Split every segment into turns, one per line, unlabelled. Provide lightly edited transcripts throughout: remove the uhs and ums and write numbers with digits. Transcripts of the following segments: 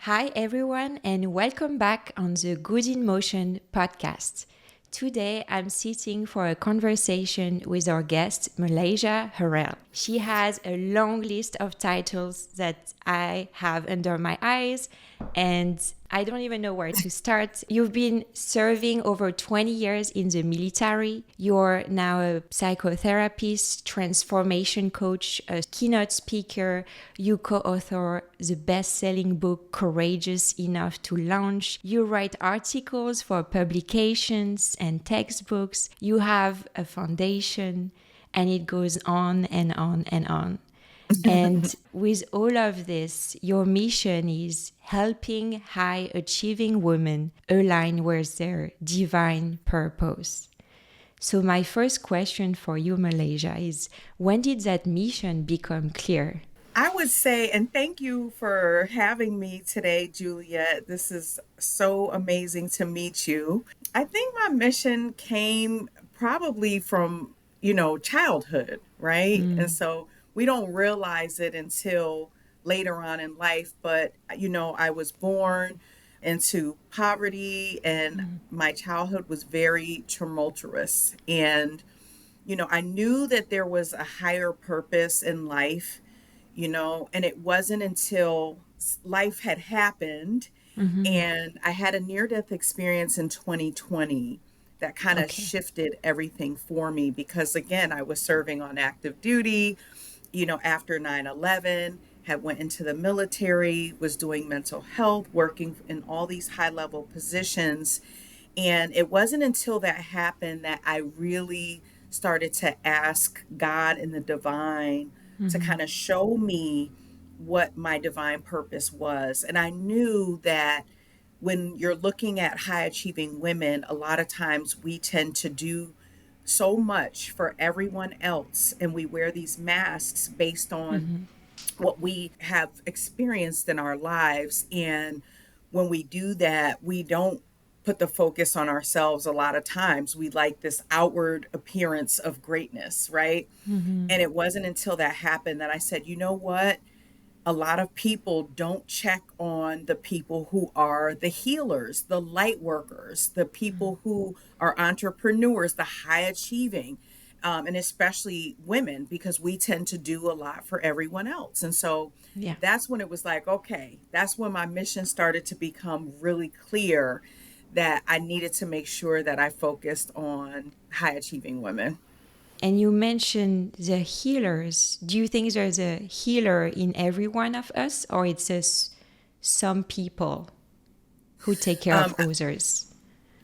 Hi, everyone, and welcome back on the Good in Motion podcast. Today, I'm sitting for a conversation with our guest, Malaysia Harrell. She has a long list of titles that I have under my eyes, and I don't even know where to start. You've been serving over 20 years in the military. You're now a psychotherapist, transformation coach, a keynote speaker. You co-author the best-selling book Courageous Enough to Launch. You write articles for publications and textbooks. You have a foundation, and it goes on and on and on. And with all of this, your mission is helping high achieving women align with their divine purpose. So my first question for you, Malaysia, is when did that mission become clear?
I would say, and thank you for having me today, Juliet. This is so amazing to meet you. I think my mission came probably from, childhood, right? And so we don't realize it until later on in life. But, I was born into poverty and my childhood was very tumultuous. And, I knew that there was a higher purpose in life, and it wasn't until life had happened and I had a near-death experience in 2020 that kind of
Okay.
shifted everything for me because again, I was serving on active duty, after 9/11, had went into the military, was doing mental health, working in all these high-level positions. And it wasn't until that happened that I really started to ask God and the divine to kind of show me what my divine purpose was. And I knew that when you're looking at high achieving women, a lot of times we tend to do so much for everyone else and we wear these masks based on what we have experienced in our lives. And when we do that, we don't put the focus on ourselves a lot of times. We like this outward appearance of greatness, right? And it wasn't until that happened that I said, you know what? A lot of people don't check on the people who are the healers, the light workers, the people who are entrepreneurs, the high achieving, and especially women, because we tend to do a lot for everyone else. And so
Yeah.
that's when it was like, okay, that's when my mission started to become really clear that I needed to make sure that I focused on high achieving women.
And you mentioned the healers. Do you think there's a healer in every one of us, or it's just some people who take care of
Um,
others?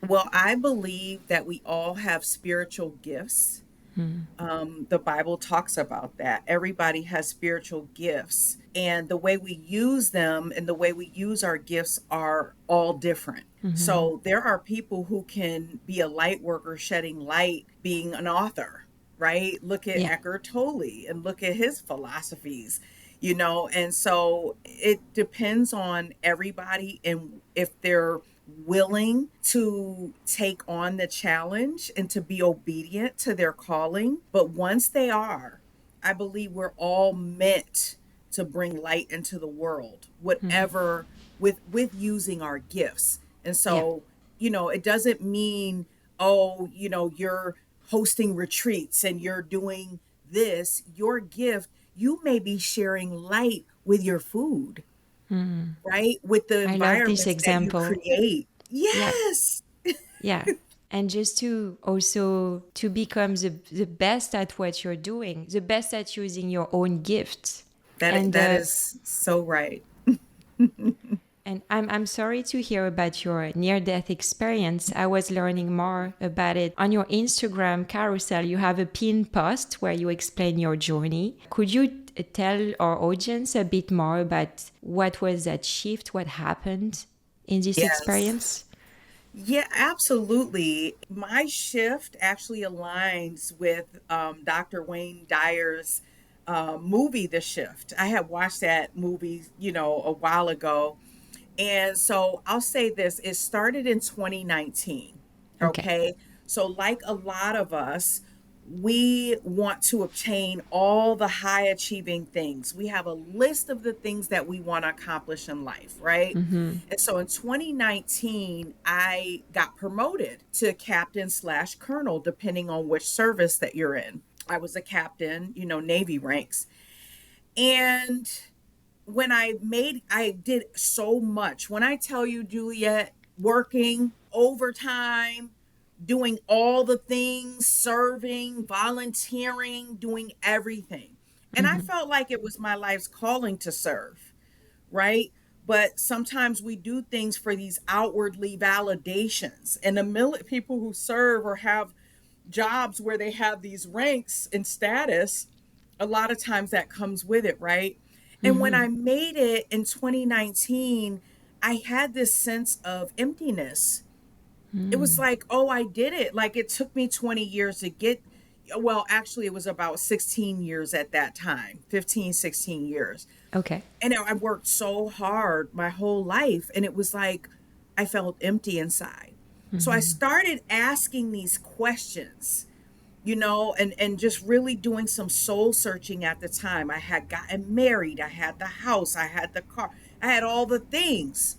well, I believe that we all have spiritual gifts. The Bible talks about that. Everybody has spiritual gifts, and the way we use them and the way we use our gifts are all different. So there are people who can be a light worker, shedding light, being an author, right? Look at
Yeah.
Eckhart Tolle and look at his philosophies, and so it depends on everybody and if they're willing to take on the challenge and to be obedient to their calling. But once they are, I believe we're all meant to bring light into the world, whatever with using our gifts. And
Yeah.
so, it doesn't mean, oh, you're hosting retreats and you're doing this. Your gift, you may be sharing light with your food, right? With the
I love this
environments that you
example.
create.
Yeah.
Yes.
Yeah. And just to also to become the best at what you're doing, the best at using your own gifts.
That
And
that
uh,
is so right.
and I'm sorry to hear about your near-death experience. I was learning more about it on your Instagram carousel. You have a pinned post where you explain your journey. Could you tell our audience a bit more about what was that shift, what happened in this
Yes.
experience?
Yeah, absolutely. My shift actually aligns with Dr. Wayne Dyer's movie, The Shift. I had watched that movie, a while ago. And so I'll say this, it started in 2019.
Okay.
Okay. So, like a lot of us, we want to obtain all the high achieving things. We have a list of the things that we want to accomplish in life, right? And so in 2019, I got promoted to captain slash colonel, depending on which service that you're in. I was a captain, Navy ranks. And I did so much. When I tell you, Juliet, working overtime, doing all the things, serving, volunteering, doing everything. And I felt like it was my life's calling to serve, right? But sometimes we do things for these outwardly validations. And people who serve or have jobs where they have these ranks and status, a lot of times that comes with it, right? And when I made it in 2019, I had this sense of emptiness. It was like, oh, I did it. Like it took me 20 years to get, well, actually, it was about 16 years at that time, 15, 16 years.
Okay.
And I worked so hard my whole life. And it was like, I felt empty inside. So I started asking these questions, and just really doing some soul searching at the time. I had gotten married. I had the house. I had the car. I had all the things.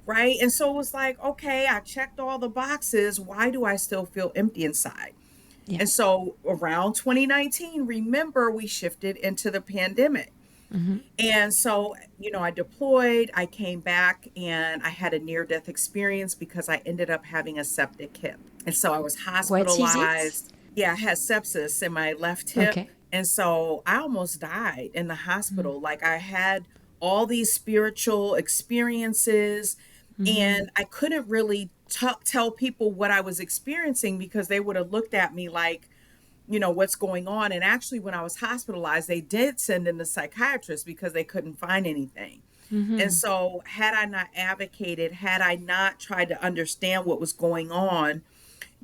Right. And so it was like, okay, I checked all the boxes. Why do I still feel empty inside?
Yeah.
And so around 2019, remember, we shifted into the pandemic. And so, I deployed, I came back, and I had a near death experience because I ended up having a septic hip. And so I was
What is it?
hospitalized. Yeah, I had sepsis in my left hip.
Okay.
And so I almost died in the hospital. Like I had all these spiritual experiences, and I couldn't really tell people what I was experiencing because they would have looked at me like, what's going on. And actually, when I was hospitalized, they did send in the psychiatrist because they couldn't find anything. And so had I not advocated, had I not tried to understand what was going on,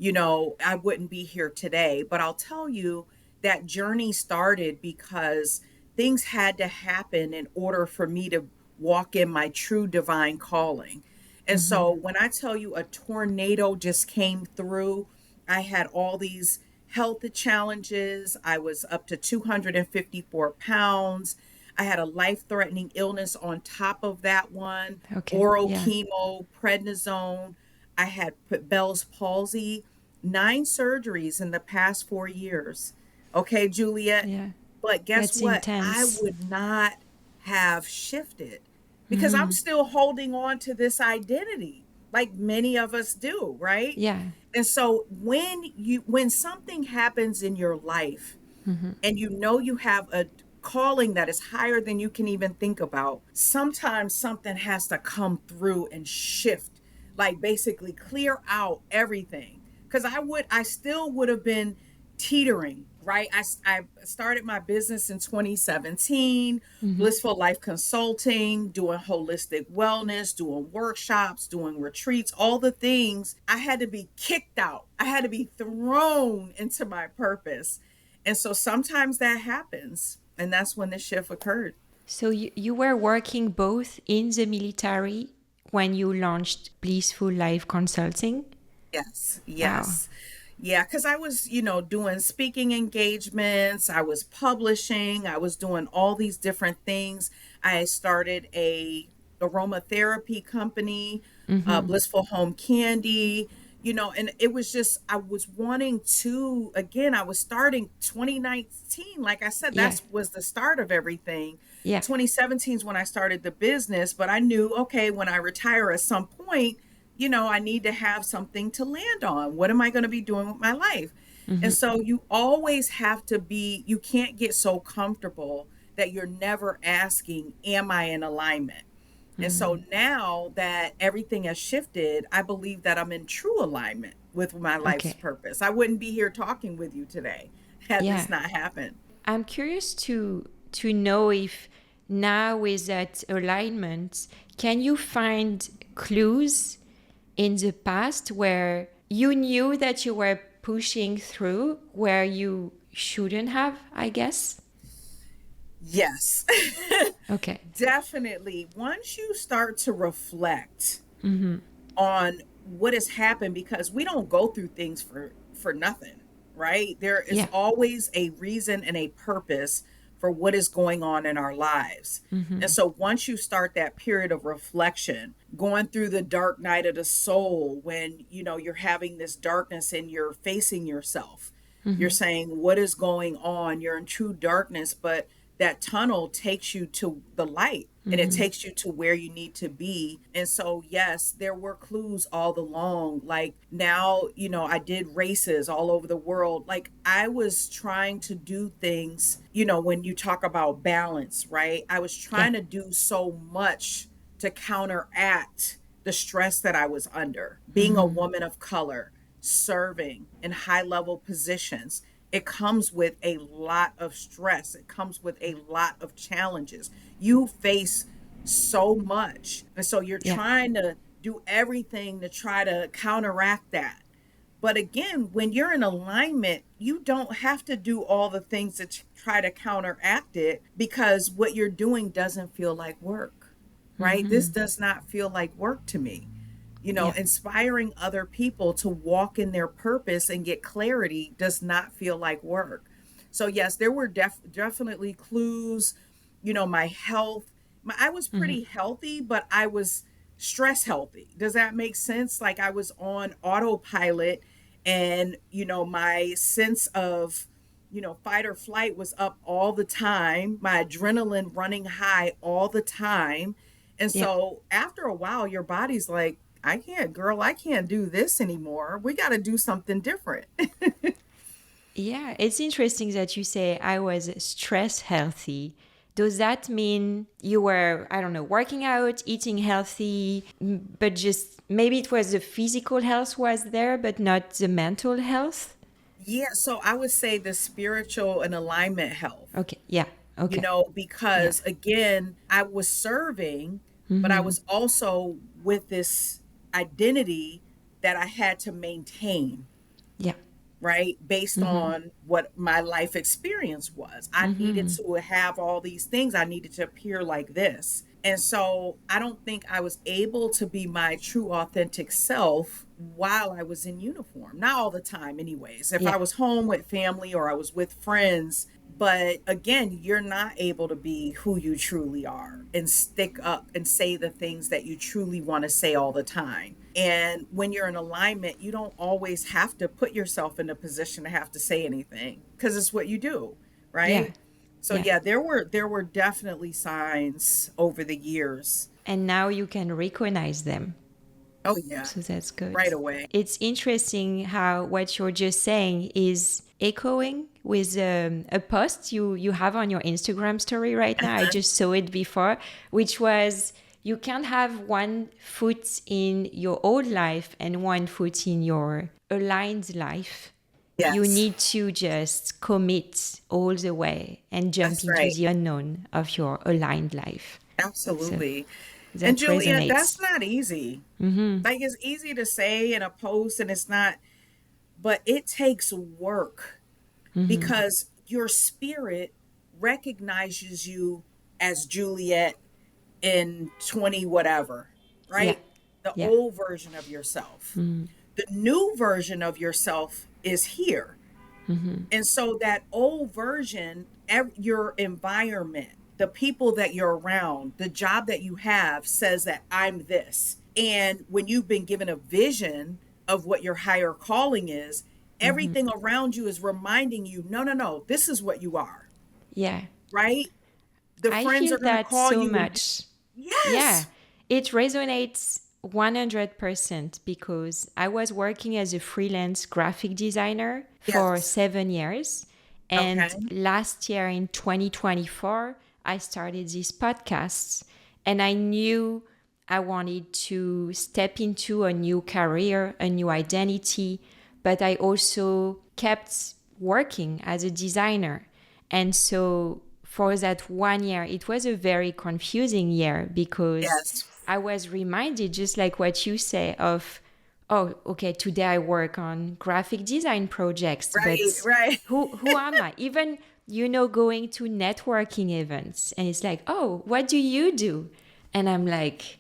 I wouldn't be here today. But I'll tell you that journey started because things had to happen in order for me to walk in my true divine calling. And so when I tell you a tornado just came through, I had all these health challenges. I was up to 254 pounds. I had a life-threatening illness on top of that one,
Okay.
oral
Yeah.
chemo, prednisone. I had Bell's palsy, 9 surgeries in the past 4 years. Okay, Juliet.
Yeah.
But guess
That's
what? I
intense.
would not have shifted because I'm still holding on to this identity like many of us do, right?
Yeah.
And so when something happens in your life and you have a calling that is higher than you can even think about, sometimes something has to come through and shift, like basically clear out everything. Because I still would have been teetering, right? I started my business in 2017, Blissful Life Consulting, doing holistic wellness, doing workshops, doing retreats, all the things. I had to be kicked out. I had to be thrown into my purpose. And so sometimes that happens. And that's when the shift occurred.
So you were working both in the military when you launched Blissful Life Consulting?
Yes,
Wow.
yes. Yeah, because I was, doing speaking engagements, I was publishing, I was doing all these different things. I started a aromatherapy company, Blissful Home Candy, and it was just, I was wanting to, again, I was starting 2019. Like I said,
Yeah.
that was the start of everything.
Yeah.
2017 is when I started the business, but I knew, okay, when I retire at some point, I need to have something to land on. What am I going to be doing with my life? And so you always have to you can't get so comfortable that you're never asking, am I in alignment? And so now that everything has shifted, I believe that I'm in true alignment with my life's
Okay.
purpose. I wouldn't be here talking with you today had
Yeah.
this not happened.
I'm curious to know if now with that alignment, can you find clues in the past where you knew that you were pushing through where you shouldn't have, I guess?
Yes,
Okay.
definitely. Once you start to reflect on what has happened, because we don't go through things for nothing, right? There is
Yeah.
always a reason and a purpose for what is going on in our lives. And
Mm-hmm.
so once you start that period of reflection, going through the dark night of the soul, when you're having this darkness and you're facing yourself, you're
Mm-hmm.
saying, what is going on? You're in true darkness, but that tunnel takes you to the light and it
Mm-hmm.
takes you to where you need to be. And so, yes, there were clues all along. Like now, I did races all over the world. Like I was trying to do things, when you talk about balance, right? I was
Yeah.
trying to do so much to counteract the stress that I was under, being a
Mm-hmm.
woman of color, serving in high level positions. It comes with a lot of stress. It comes with a lot of challenges. You face so much. And so you're
Yeah.
trying to do everything to try to counteract that. But again, when you're in alignment, you don't have to do all the things to try to counteract it, because what you're doing doesn't feel like work, right? This
Mm-hmm.
does not feel like work to me.
Yeah.
Inspiring other people to walk in their purpose and get clarity does not feel like work. So, yes, there were definitely clues. My health, I was
Mm-hmm.
pretty healthy, but I was stress healthy. Does that make sense? Like I was on autopilot, and, my sense of, fight or flight was up all the time, my adrenaline running high all the time. And
Yeah.
so after a while, your body's like, I can't do this anymore. We got to do something different.
Yeah, it's interesting that you say I was stress healthy. Does that mean you were, I don't know, working out, eating healthy, but just maybe it was the physical health was there, but not the mental health?
Yeah. So I would say the spiritual and alignment health,
Okay. Yeah. Okay. Yeah.
because again, I was serving, but I
Mm-hmm.
was also with this identity that I had to maintain,
Yeah.
right? Based
Mm-hmm.
on what my life experience was. I needed
Mm-hmm.
to have all these things. I needed to appear like this. And so I don't think I was able to be my true authentic self while I was in uniform. Not all the time, anyways. If I
Yeah.
was home with family or I was with friends, but again, you're not able to be who you truly are and stick up and say the things that you truly want to say all the time. And when you're in alignment, you don't always have to put yourself in a position to have to say anything, because it's what you do,
Yeah.
right? So
Yeah.
yeah, there were definitely signs over the years.
And now you can recognize them.
Oh yeah,
So that's good.
right away.
It's interesting how what you're just saying is echoing with a post you have on your Instagram story right now. I just saw it before, which was you can't have one foot in your old life and one foot in your aligned life. You
Yes,
need to just commit all the way and jump
that's
into
right.
the unknown of your aligned life. So
Absolutely. And
that
Julia, that's
resonates.
not easy.
Mm-hmm.
Like it's easy to say in a post and it's not, but it takes work,
Mm-hmm.
because your spirit recognizes you as Juliet in 20 whatever,
Yeah.
right? The
Yeah.
old version of yourself.
Mm-hmm.
The new version of yourself is here.
Mm-hmm.
And so that old version, your environment, the people that you're around, the job that you have says that I'm this. And when you've been given a vision of what your higher calling is,
Mm-hmm.
everything around you is reminding you, no, no, no, this is what you are,
Yeah.
right? The
I
friends
feel
are going to
that
call
so
you and
much. Yeah.
yes,
It resonates 100% because I was working as a freelance graphic designer for
yes.
7 years. And
Okay.
last year in 2024, I started these podcasts and I knew I wanted to step into a new career, a new identity, but I also kept working as a designer. And so for that 1 year, it was a very confusing year because
Yes.
I was reminded, just like what you say, of, oh, okay, today I work on graphic design projects,
Right,
but
right.
who am I? Even, going to networking events, and it's like, oh, what do you do? And I'm like,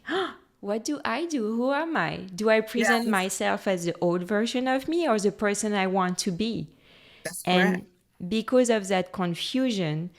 what do I do? Who am I? Do I present
Yes.
myself as the old version of me or the person I want to be?
That's correct.
And because of that confusion,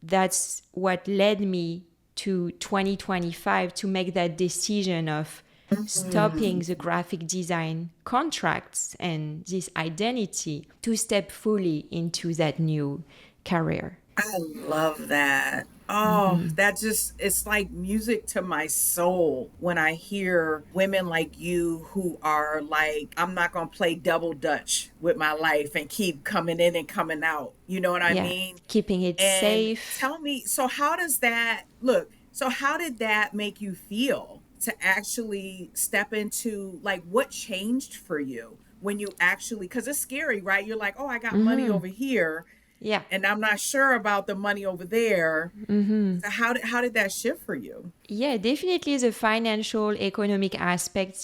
that's what led me to 2025 to make that decision of stopping
Mhm.
the graphic design contracts and this identity to step fully into that new career.
I love that. Oh, that just, it's like music to my soul when I hear women like you who are like, I'm not going to play double dutch with my life and keep coming in and coming out. You know what I
Yeah,
mean?
keeping it
And
safe.
tell me, so how does that look? So, how did that make you feel to actually step into, like, what changed for you when you actually, because it's scary, right? You're like, oh, I got money over here
Yeah.
and I'm not sure about the money over there. So how did that shift for you?
Yeah, definitely the financial economic aspect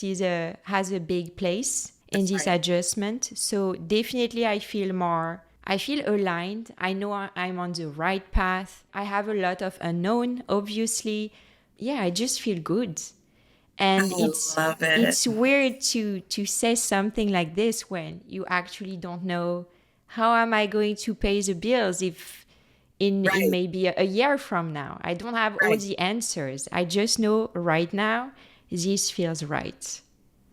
has a big place in
That's
this
right.
adjustment. So definitely I feel aligned. I know I'm on the right path. I have a lot of unknown, obviously. Yeah, I just feel good.
I
And
love it.
it's weird to say something like this when you actually don't know how am I going to pay the bills if in
Right,
maybe a year from now. I don't have all
right.
the answers. I just know right now this feels right.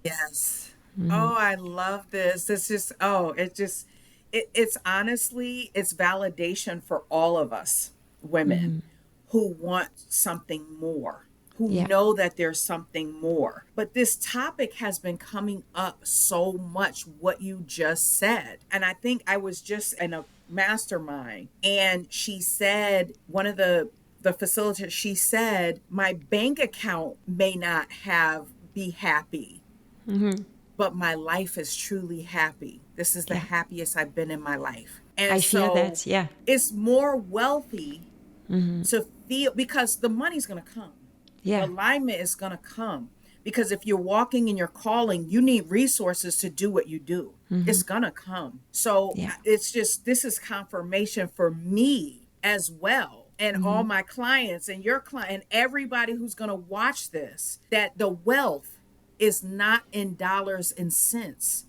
Yes. Oh, I love this. This just, oh, it just, it's honestly, it's validation for all of us women who want something more, who
Yeah.
know that there's something more. But this topic has been coming up so much, what you just said. And I think I was just in a mastermind and she said, one of the facilitators, she said, my bank account may not have be happy, but my life is truly happy. This is the
Yeah.
happiest I've been in my life. And
I feel
so
that. Yeah.
it's more wealthy to feel, because the money's going to come. The
Yeah.
alignment is going to come. Because if you're walking in your calling, you need resources to do what you do. It's going to come. So
Yeah.
it's just, this is confirmation for me as well. And all my clients and your client and everybody who's going to watch this, that the wealth is not in dollars and cents.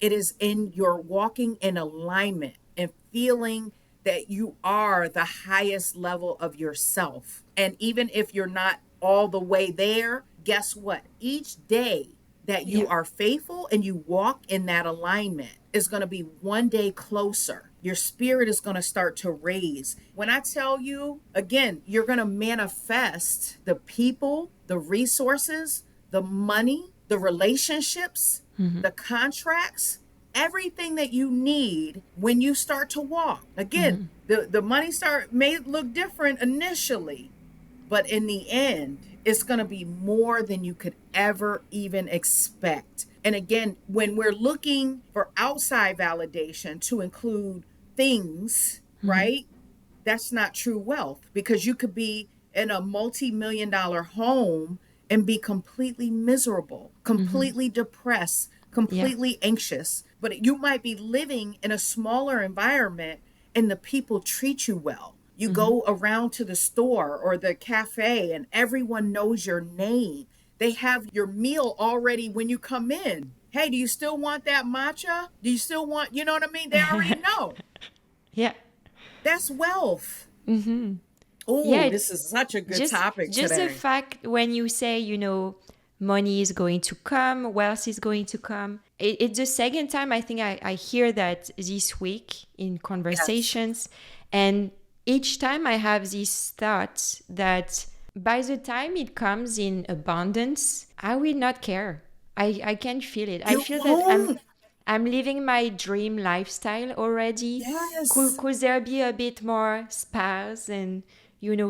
It is in your walking in alignment and feeling that you are the highest level of yourself. And even if you're not all the way there, guess what? Each day that you
Yeah.
are faithful and you walk in that alignment is going to be one day closer. Your spirit is going to start to raise. When I tell you, again, you're going to manifest the people, the resources, the money, the relationships, the contracts, everything that you need when you start to walk. Again, the money start may look different initially, but in the end, it's going to be more than you could ever even expect. And again, when we're looking for outside validation to include things, right? That's not true wealth, because you could be in a multi-million dollar home and be completely miserable, completely depressed,
Yeah.
completely anxious. But you might be living in a smaller environment and the people treat you well. You go around to the store or the cafe and everyone knows your name. They have your meal already when you come in. Hey, do you still want that matcha? Do you still want, you know what I mean? They already know.
Yeah.
That's wealth. Oh,
Yeah.
this is such a good
just
topic
just the
today.
fact when you say money is going to come, wealth is going to come, it's the second time I think I hear that this week in
Yes.
conversations. And each time I have this thought that by the time it comes in abundance, I will not care. I can feel it. I
You
feel that
won't.
I'm living my dream lifestyle already.
Yes.
Could there be a bit more spas and,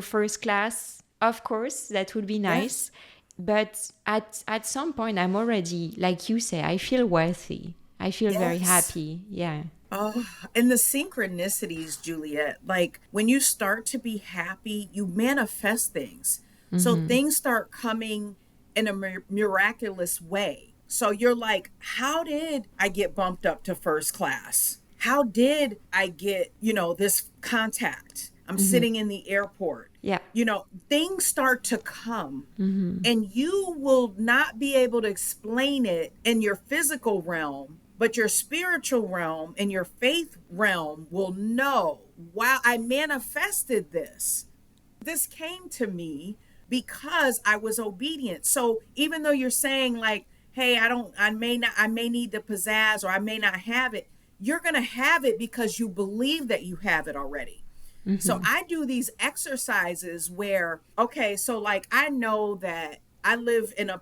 first class? Of course, that would be
Yes.
nice. But at some point, I'm already, like you say, I feel wealthy. I feel very
Yes.
happy. Yeah.
Oh, and the synchronicities, Juliet, like when you start to be happy, you manifest things. So things start coming in a miraculous way. So you're like, how did I get bumped up to first class? How did I get, this contact? I'm sitting in the airport.
Yeah.
Things start to come and you will not be able to explain it in your physical realm, But your spiritual realm and your faith realm will know, wow, I manifested this. This came to me because I was obedient. So even though you're saying like, hey, I may need the pizzazz, or I may not have it, you're going to have it because you believe that you have it already. So I do these exercises where, okay, so like I know that I live in the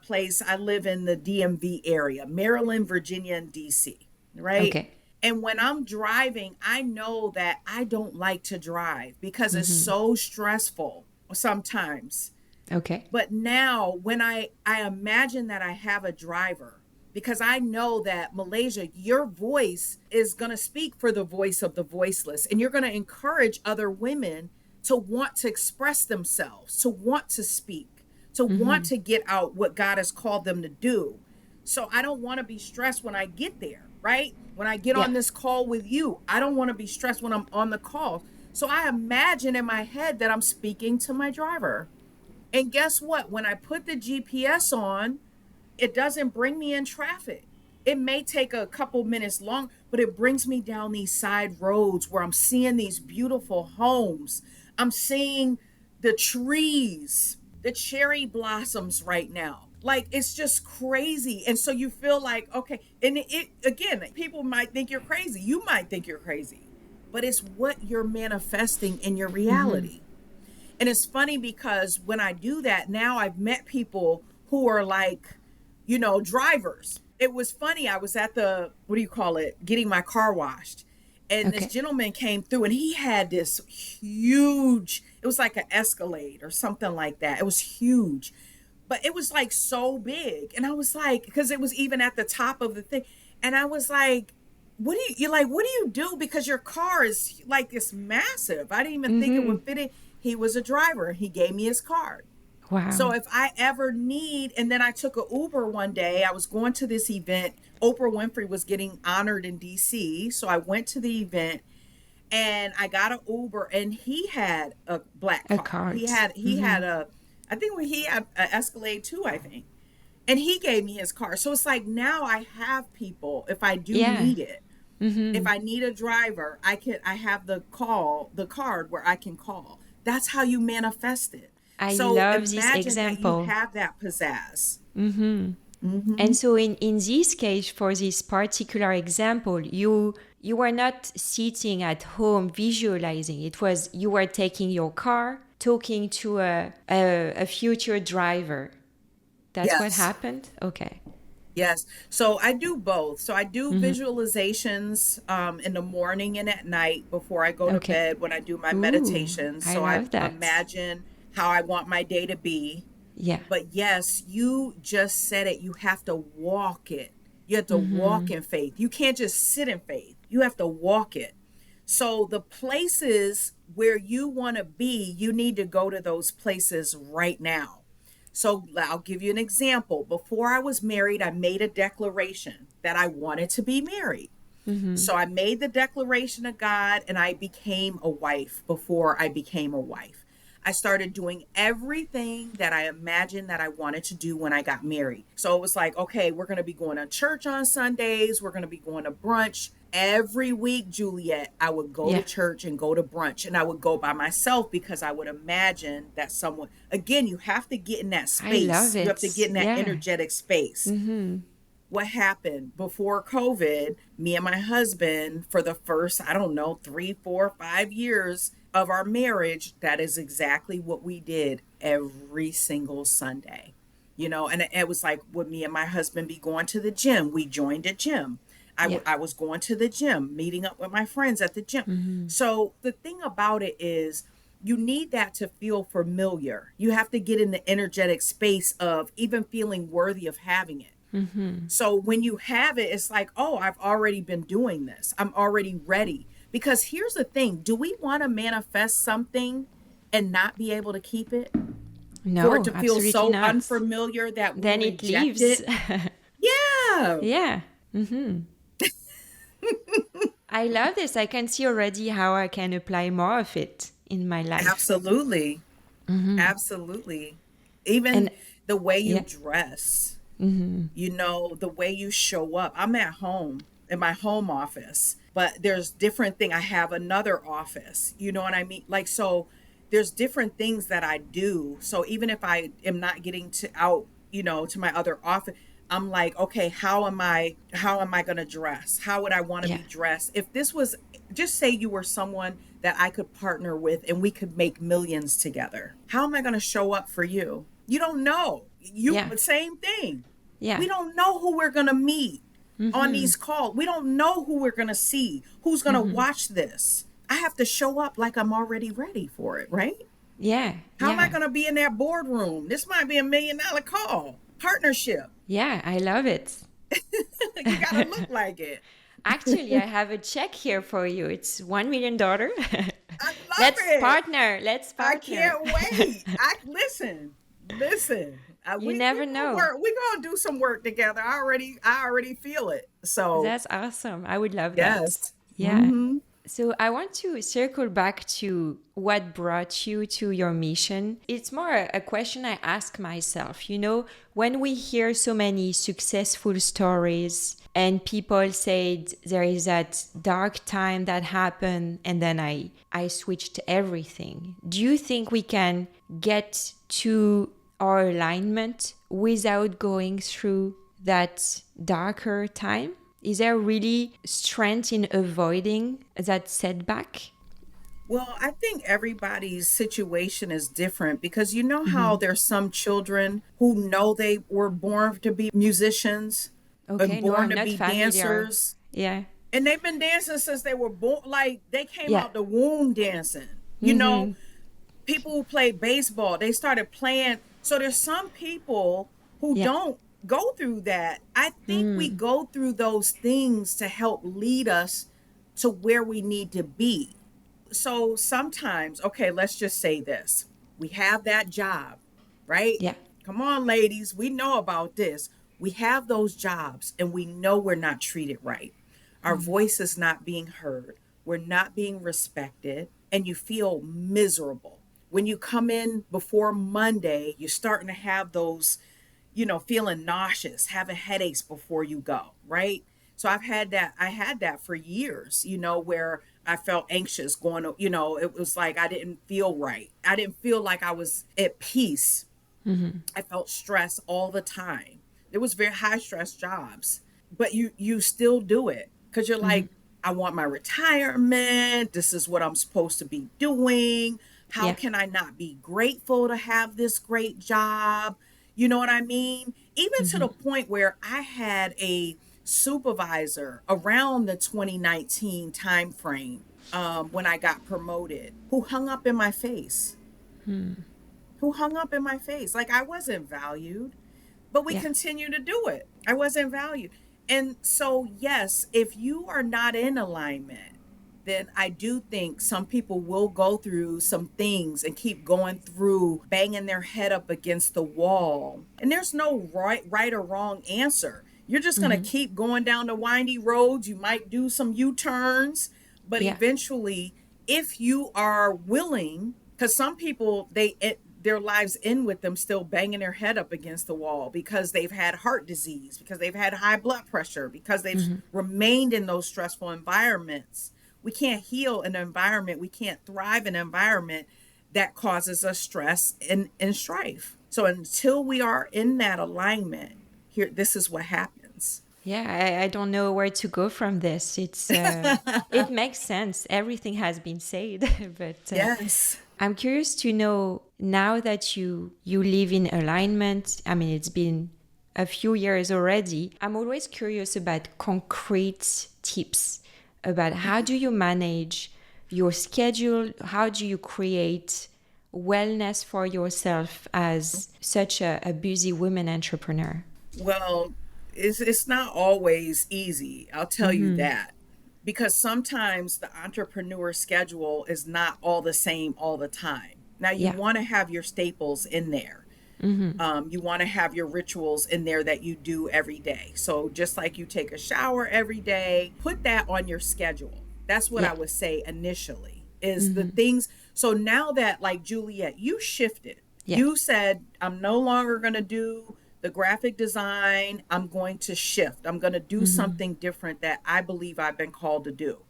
DMV area, Maryland, Virginia, and DC, right?
Okay.
And when I'm driving, I know that I don't like to drive because it's so stressful sometimes.
Okay.
But now when I imagine that I have a driver, because I know that, Malaysia, your voice is going to speak for the voice of the voiceless, and you're going to encourage other women to want to express themselves, to want to speak, to want to get out what God has called them to do. So I don't want to be stressed when I get there, right? When I get
Yeah.
on this call with you, I don't want to be stressed when I'm on the call. So I imagine in my head that I'm speaking to my driver. And guess what? When I put the GPS on, it doesn't bring me in traffic. It may take a couple minutes long, but it brings me down these side roads where I'm seeing these beautiful homes. I'm seeing the trees, the cherry blossoms right now. Like, it's just crazy. And so you feel like, okay, and it again, people might think you're crazy. You might think you're crazy, but it's what you're manifesting in your reality. And it's funny because when I do that, now I've met people who are like, drivers. It was funny. I was at the, what do you call it, getting my car washed. And this
Okay.
gentleman came through and he had this huge, it was like an Escalade or something like that. It was huge, but it was like so big. And I was like, because it was even at the top of the thing. And I was like, what do you do? Because your car is like this massive. I didn't even think it would fit in. He was a driver. He gave me his card. So
Wow.
if I ever need, and then I took an Uber one day, I was going to this event. Oprah Winfrey was getting honored in DC. So I went to the event and I got an Uber, and he had a black
A
car.
card.
He had I think he had an Escalade too, I think. And he gave me his car. So it's like now I have people if I do
Yeah.
need it. If I need a driver, I have the card where I can call. That's how you manifest it.
I
So
love this
imagine that you
example.
have that pizzazz.
And so in this case, for this particular example, you were not sitting at home visualizing. It was you were taking your car, talking to a future driver. That's what
Yes.
happened? Okay.
Yes. So I do both. So I do visualizations in the morning and at night before I go to
Okay.
bed when I do my
Ooh,
meditations.
I
So I
love that.
imagine how I want my day to be.
Yeah.
But yes, you just said it. You have to walk it. You have to walk in faith. You can't just sit in faith. You have to walk it. So the places where you want to be, you need to go to those places right now. So I'll give you an example. Before I was married, I made a declaration that I wanted to be married. So I made the declaration to God and I became a wife before I became a wife. I started doing everything that I imagined that I wanted to do when I got married. So it was like, okay, we're going to be going to church on Sundays. We're going to be going to brunch. Every week, Juliet, I would go to
Yeah.
church and go to brunch, and I would go by myself because I would imagine that someone, again, you have to get in that
I love
space. You have to
it.
get in that
Yeah.
energetic space. What happened before COVID, me and my husband, for the first, I don't know, 3, 4, 5 years of our marriage, that is exactly what we did every single Sunday. And it was like, would me and my husband be going to the gym? We joined a gym.
Yeah.
I was going to the gym, meeting up with my friends at the gym. So the thing about it is, you need that to feel familiar. You have to get in the energetic space of even feeling worthy of having it. So when you have it, it's like, oh, I've already been doing this. I'm already ready. Because here's the thing, do we want to manifest something and not be able to keep it? For it
No,
to feel
absolutely
so
not.
unfamiliar that we
Then it
reject
leaves.
it? Yeah,
Yeah. I love this. I can see already how I can apply more of it in my life.
absolutely. Absolutely. Even
And
the way you
yeah.
dress, the way you show up. I'm at home. in my home office, but there's different thing. I have another office, you know what I mean? Like, so there's different things that I do. So even if I am not getting to out, to my other office, I'm like, okay, how am I going to dress? How would I want to
Yeah.
be dressed? If this was, just say you were someone that I could partner with and we could make millions together. How am I going to show up for you? You don't know.
Yeah.
Same thing.
Yeah.
We don't know who we're going to meet on these calls. We don't know who we're going to see, who's going to watch this. I have to show up like I'm already ready for it, right?
Yeah.
How am I
Yeah.
going to be in that boardroom? This might be $1 million call. Partnership.
Yeah. I love it.
You got to look like it.
Actually, I have a check here for you. It's $1 million.
I love
Let's
it.
partner. Let's
I
partner.
can't wait. Listen.
You
We
never
gonna
know.
work. We gonna do some work together. I already feel it. So
That's awesome. I would love that.
yes.
Yeah. So I want to circle back to what brought you to your mission. It's more a question I ask myself. When we hear so many successful stories and people said there is that dark time that happened and then I switched everything. Do you think we can get to our alignment without going through that darker time? Is there really strength in avoiding that setback?
Well, I think everybody's situation is different because you know how there's some children who know they were born to be musicians and
Okay, no,
born
I'm
to
not
be
familiar.
dancers.
Yeah,
And they've been dancing since they were born. Like they came
yeah,
out the womb dancing. People who play baseball, they started playing. So there's some people who
yeah,
don't go through that. I think we go through those things to help lead us to where we need to be. So sometimes, okay, let's just say this. We have that job, right?
yeah.
Come on, ladies. We know about this. We have those jobs and we know we're not treated right. Our voice is not being heard. We're not being respected, and you feel miserable. When you come in before Monday, you're starting to have those, feeling nauseous, having headaches before you go, right? So I had that for years, where I felt anxious going, it was like I didn't feel right. I didn't feel like I was at peace. I felt stress all the time. It was very high stress jobs, but you still do it because you're like, I want my retirement. This is what I'm supposed to be doing. How
Yeah.
can I not be grateful to have this great job? You know what I mean? Even to the point where I had a supervisor around the 2019 time frame, when I got promoted, who hung up in my face, like I wasn't valued, but we
Yeah.
continue to do it. I wasn't valued. And so, yes, if you are not in alignment, then I do think some people will go through some things and keep going through banging their head up against the wall. And there's no right or wrong answer. You're just going to keep going down the windy roads. You might do some U-turns, but
Yeah.
eventually, if you are willing, because some people, their lives end with them still banging their head up against the wall because they've had heart disease, because they've had high blood pressure, because they've remained in those stressful environments. We can't heal an environment. We can't thrive in an environment that causes us stress and strife. So until we are in that alignment, here, this is what happens.
Yeah, I don't know where to go from this. It makes sense. Everything has been said, but
Yes.
I'm curious to know now that you live in alignment. I mean, it's been a few years already. I'm always curious about concrete tips about how do you manage your schedule? How do you create wellness for yourself as such a busy woman entrepreneur?
Well, it's not always easy. I'll tell you that. Because sometimes the entrepreneur schedule is not all the same all the time. Now, you
Yeah.
want to have your staples in there. You want to have your rituals in there that you do every day. So just like you take a shower every day, put that on your schedule. That's what I
Yeah.
would say initially is the things. So now that, like Juliet, you shifted,
Yeah.
you said, I'm no longer going to do the graphic design, I'm going to shift. I'm going to do something different that I believe I've been called to do.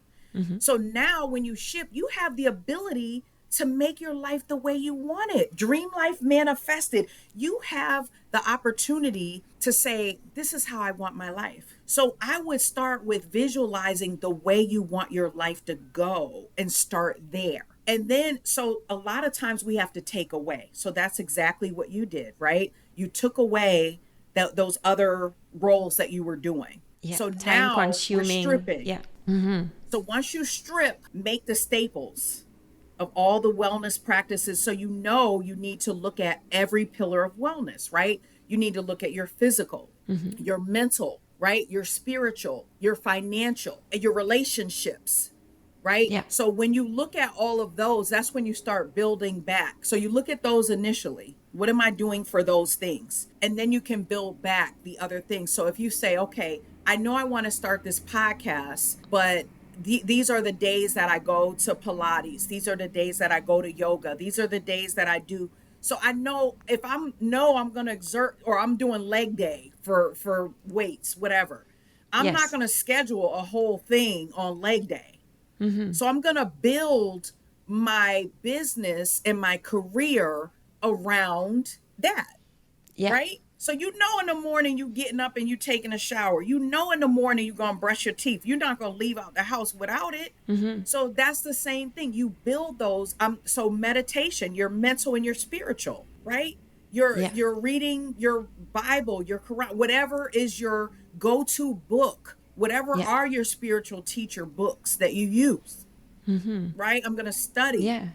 So now when you shift, you have the ability to make your life the way you want it. Dream life manifested. You have the opportunity to say, this is how I want my life. So I would start with visualizing the way you want your life to go and start there. And then, so a lot of times we have to take away. So that's exactly what you did, right? You took away those other roles that you were doing.
Yeah.
So
Time
now we're
consuming.
stripping.
Yeah.
So once you strip, make the staples of all the wellness practices. So you need to look at every pillar of wellness, right? You need to look at your physical, your mental, right? Your spiritual, your financial, and your relationships, right?
Yeah.
So when you look at all of those, that's when you start building back. So you look at those initially. What am I doing for those things? And then you can build back the other things. So if you say, okay, I know I want to start this podcast, but these are the days that I go to Pilates. These are the days that I go to yoga. These are the days that I do. So I know if I'm going to exert, or I'm doing leg day for weights, whatever. I'm not
Yes.
going to schedule a whole thing on leg day. So I'm going to build my business and my career around that,
Yeah.
right? So in the morning you getting up and you taking a shower. In the morning you're going to brush your teeth. You're not going to leave out the house without it. So that's the same thing. You build those. So meditation, your mental and your spiritual, right? You're reading your Bible, your Quran, whatever is your go-to book, whatever
Yeah.
are your spiritual teacher books that you use, right? I'm going to study.
Yeah.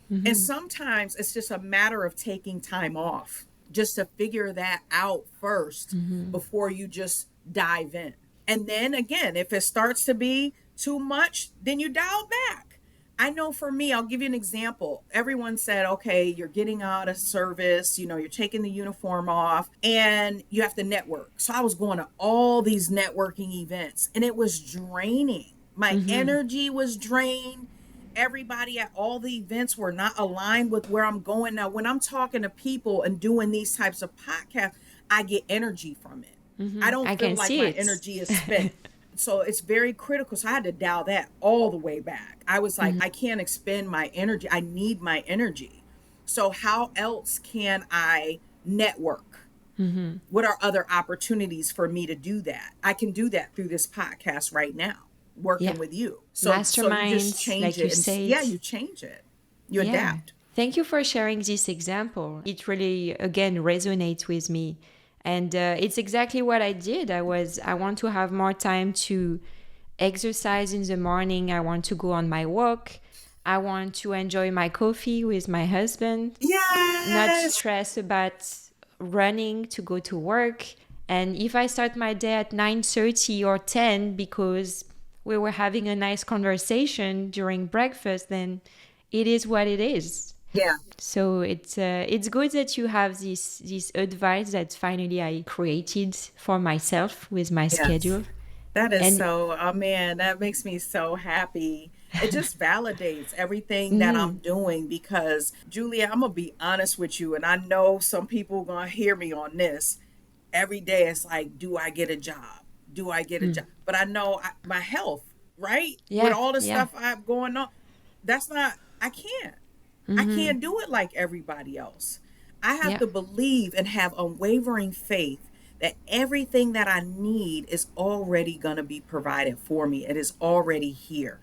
And sometimes it's just a matter of taking time off just to figure that out first before you just dive in. And then again, if it starts to be too much, then you dial back. I know for me, I'll give you an example. Everyone said, okay, you're getting out of service, you're taking the uniform off and you have to network. So I was going to all these networking events and it was draining. My energy was drained. Everybody at all the events were not aligned with where I'm going. Now, when I'm talking to people and doing these types of podcasts, I get energy from it. I don't
I
feel
can
like
see
my
it.
energy is spent. So it's very critical. So I had to dial that all the way back. I was like, I can't expend my energy. I need my energy. So how else can I network? What are other opportunities for me to do that? I can do that through this podcast right now, working
Yeah.
with you. So you just
Masterminds,
change
like you
it. And
said.
you change it. You
Yeah.
adapt.
Thank you for sharing this example. It really, again, resonates with me. And it's exactly what I did. I want to have more time to exercise in the morning. I want to go on my walk. I want to enjoy my coffee with my husband, not
Yes.
stress about running to go to work. And if I start my day at 9:30 or 10 because we were having a nice conversation during breakfast, then it is what it is.
Yeah.
So it's good that you have this advice that finally I created for myself with my
Yes.
schedule.
That is
And
so, oh man, that makes me so happy. It just validates everything that I'm doing because, Julia, I'm going to be honest with you. And I know some people going to hear me on this. Every day it's like, do I get a job? Do I get a job? But I know my health, right? With
yeah,
all the
yeah,
stuff I have going on, that's not, I can't. I can't do it like everybody else. I have
yeah,
to believe and have unwavering faith that everything that I need is already going to be provided for me. It is already here.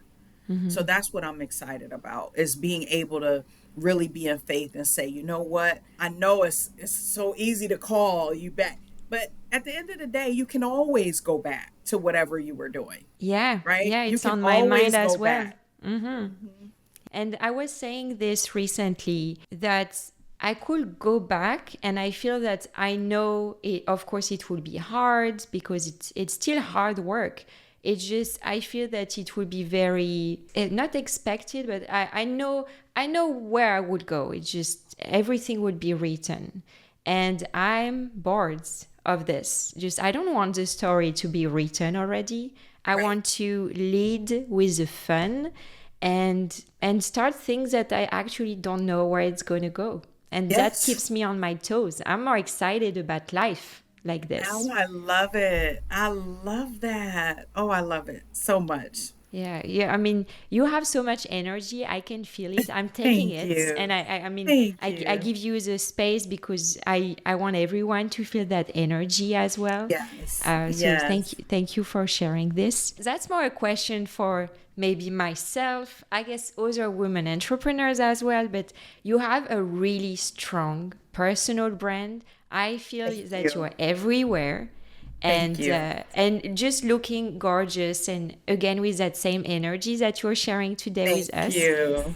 So that's what I'm excited about, is being able to really be in faith and say, you know what? I know it's so easy to call you back, but at the end of the day, you can always go back to whatever you were doing,
yeah,
right?
yeah.
You
It's
can
on my mind
always go
as well.
back.
And I was saying this recently that I could go back and I feel that I know it, of course it will be hard because it's still hard work. It's just I feel that it will be very not expected, but I know where I would go. It's just everything would be written. And I'm bored of this. Just I don't want the story to be written already. I
Right.
want to lead with the fun and start things that I actually don't know where it's going to go. And that
Yes.
keeps me on my toes. I'm more excited about life like
Oh,
this.
I love it. I love that. Oh, I love it so much.
Yeah, yeah. I mean, you have so much energy. I can feel it. I'm taking
Thank
it,
you.
and I mean,
Thank
I
you.
give you the space because I want everyone to feel that energy as well.
Yes.
So
Yes.
thank you for sharing this. That's more a question for maybe myself, I guess other women entrepreneurs as well. But you have a really strong personal brand. I feel
Thank
that you
you.
are everywhere
Thank you.
and just looking gorgeous and again with that same energy that you're sharing today with
Thank
us.
you.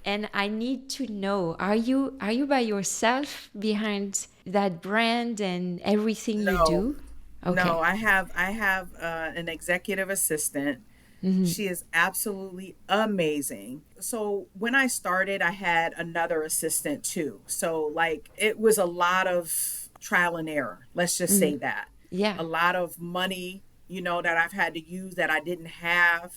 And I need to know, are you by yourself behind that brand and everything you
No.
do?
No,
Okay.
I have an executive assistant. She is absolutely amazing. So when I started, I had another assistant too. So like it was a lot of trial and error. Let's just say that.
Yeah.
A lot of money, that I've had to use that I didn't have.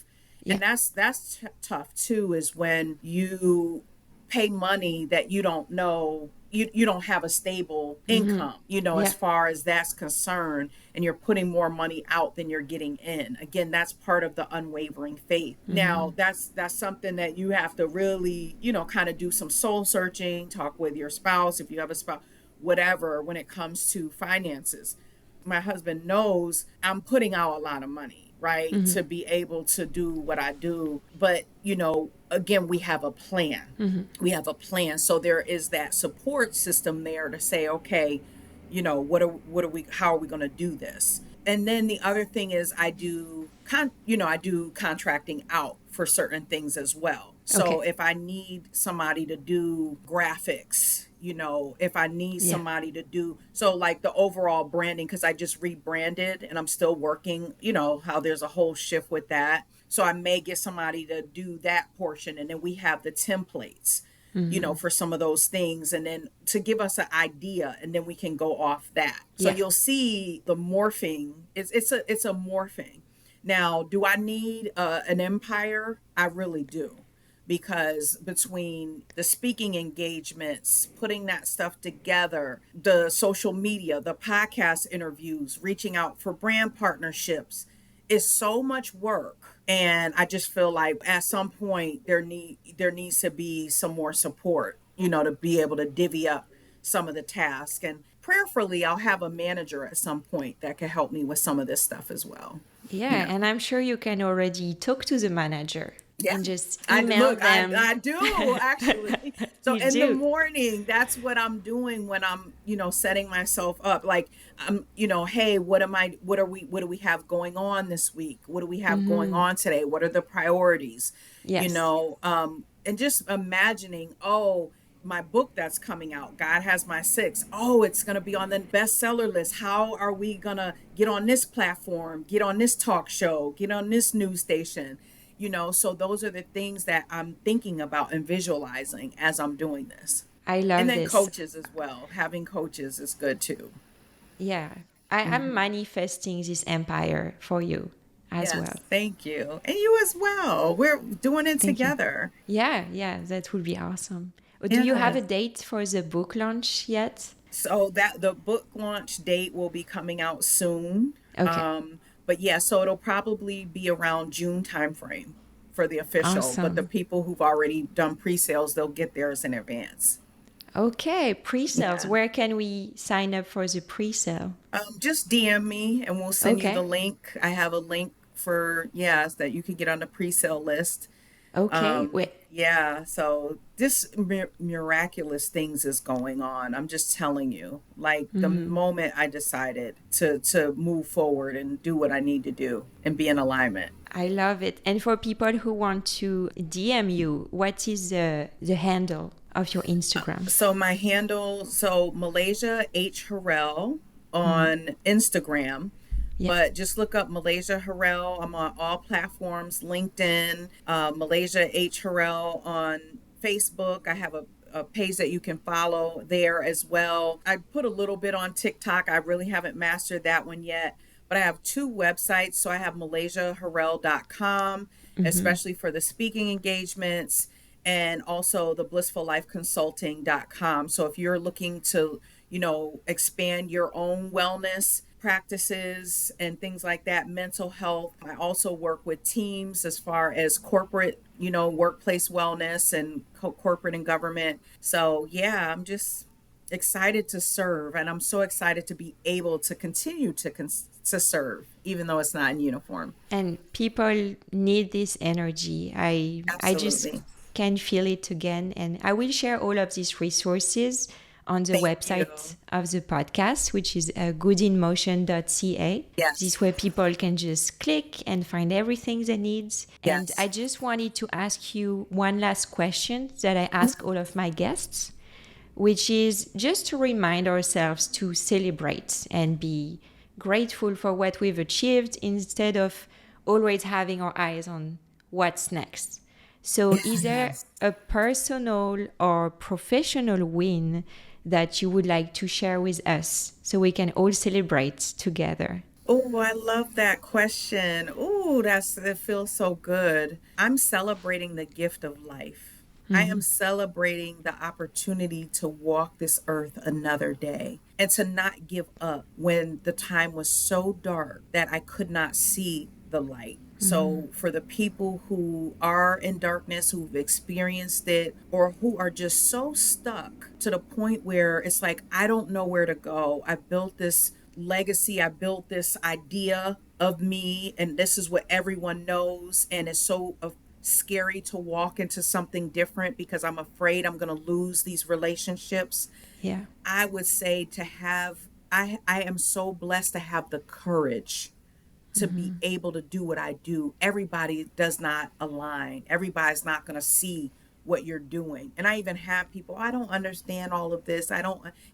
Yeah.
And that's tough too, is when you pay money that you don't know, you don't have a stable income, as
Yeah.
far as that's concerned, and you're putting more money out than you're getting in. Again, that's part of the unwavering faith. Now that's something that you have to really, kind of do some soul searching, talk with your spouse if you have a spouse, whatever, when it comes to finances. My husband knows I'm putting out a lot of money, right, to be able to do what I do. But, again, we have a plan. We have a plan. So there is that support system there to say, okay, how are we going to do this? And then the other thing is I do contracting out for certain things as well. So
Okay.
if I need somebody to do graphics, if I need
Yeah.
somebody to do, so like the overall branding, because I just rebranded and I'm still working, how there's a whole shift with that. So I may get somebody to do that portion, and then we have the templates, for some of those things, and then to give us an idea, and then we can go off that. So
Yeah.
you'll see the morphing. It's a morphing. Now, do I need an empire? I really do, because between the speaking engagements, putting that stuff together, the social media, the podcast interviews, reaching out for brand partnerships, is so much work. And I just feel like at some point there needs to be some more support, to be able to divvy up some of the tasks. And prayerfully, I'll have a manager at some point that can help me with some of this stuff as well.
Yeah. And I'm sure you can already talk to the manager
Yeah.
and just
I
email
look,
them.
I do actually. So
You
in the
do.
morning, that's what I'm doing when I'm, setting myself up. Like I'm, hey, what do we have going on this week? What do we have going on today? What are the priorities?
Yes.
And just imagining, oh, my book that's coming out, God Has My Six. Oh, it's going to be on the bestseller list. How are we going to get on this platform, get on this talk show, get on this news station? So those are the things that I'm thinking about and visualizing as I'm doing this.
I
And
love
then
this.
coaches as well. Having coaches is good too.
Yeah. I'm manifesting this empire for you as
Yes,
well.
thank you. And you as well. We're doing it
Thank you.
together.
Yeah, yeah, that would be awesome. Do you have a
Yes.
date for the book launch yet?
So that the book launch date will be coming out soon.
Okay.
But yeah, so it'll probably be around June timeframe for the official. But the
Awesome.
people who've already done pre-sales, they'll get theirs in advance.
Okay, pre-sales.
Yeah.
Where can we sign up for the pre-sale?
Just DM me and we'll send you the
Okay.
link. I have a link for, yes, that you can get on the pre-sale list.
Okay. Wait.
Yeah, so this miraculous things is going on. I'm just telling you. Like the moment I decided to move forward and do what I need to do and be in alignment.
I love it. And for people who want to DM you, what is the handle of your Instagram?
So my handle, so Malaysia H Harrell on Instagram.
Yeah.
But just look up Malaysia Harrell. I'm on all platforms, LinkedIn, Malaysia H Harrell on Facebook. I have a page that you can follow there as well. I put a little bit on TikTok. I really haven't mastered that one yet. But I have two websites. So I have MalaysiaHarrell.com, especially for the speaking engagements. and also the blissfullifeconsulting.com. So if you're looking to, expand your own wellness practices and things like that, mental health. I also work with teams as far as corporate, workplace wellness and corporate and government. So, yeah, I'm just excited to serve, and I'm so excited to be able to continue to serve even though it's not in uniform.
And people need this energy. I just
Absolutely.
can feel it again. And I will share all of these resources on the
Thank you.
website of the podcast, which is goodinmotion.ca. This
Yes.
way people can just click and find everything they need. And I
Yes.
just wanted to ask you one last question that I ask all of my guests, which is just to remind ourselves to celebrate and be grateful for what we've achieved instead of always having our eyes on what's next. So, is there
Yes.
a personal or professional win that you would like to share with us so we can all celebrate together?
Oh, I love that question. Oh, that feels so good. I'm celebrating the gift of life. I am celebrating the opportunity to walk this earth another day and to not give up when the time was so dark that I could not see the light. So, for the people who are in darkness, who've experienced it, or who are just so stuck to the point where it's like, I don't know where to go. I built this legacy, I built this idea of me, and this is what everyone knows. And it's so scary to walk into something different because I'm afraid I'm going to lose these relationships.
Yeah.
I would say I am so blessed to have the courage to be able to do what I do. Everybody does not align. Everybody's not going to see what you're doing. And I even have people, I don't understand all of this.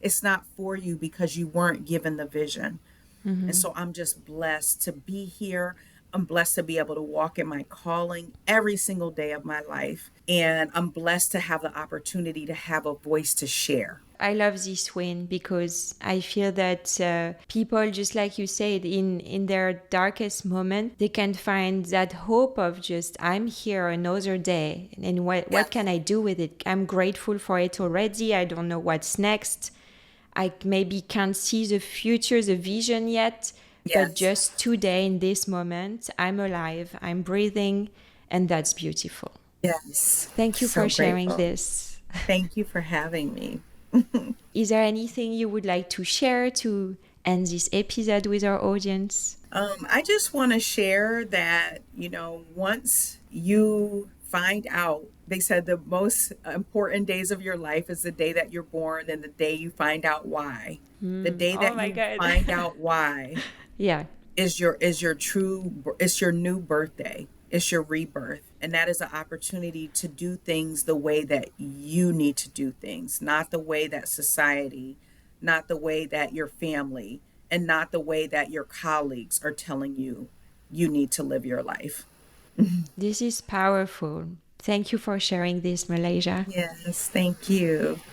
It's not for you because you weren't given the vision. And so I'm just blessed to be here. I'm blessed to be able to walk in my calling every single day of my life. And I'm blessed to have the opportunity to have a voice to share.
I love this win because I feel that people, just like you said, in their darkest moment, they can find that hope of just, I'm here another day. And what
Yes.
can I do with it? I'm grateful for it already. I don't know what's next. I maybe can't see the future, the vision yet. But
Yes.
just today, in this moment, I'm alive, I'm breathing, and that's beautiful.
Yes.
Thank you
So
for sharing
grateful.
this.
Thank you for having me.
Is there anything you would like to share to end this episode with our audience?
I just want to share that, once you find out, they said the most important days of your life is the day that you're born and the day you find out why. The day
Oh
that
my
you
God.
find out why
Yeah.
it's your new birthday. It's your rebirth. And that is an opportunity to do things the way that you need to do things, not the way that society, not the way that your family, and not the way that your colleagues are telling you you need to live your life.
This is powerful. Thank you for sharing this, Malaysia.
Yes, thank you.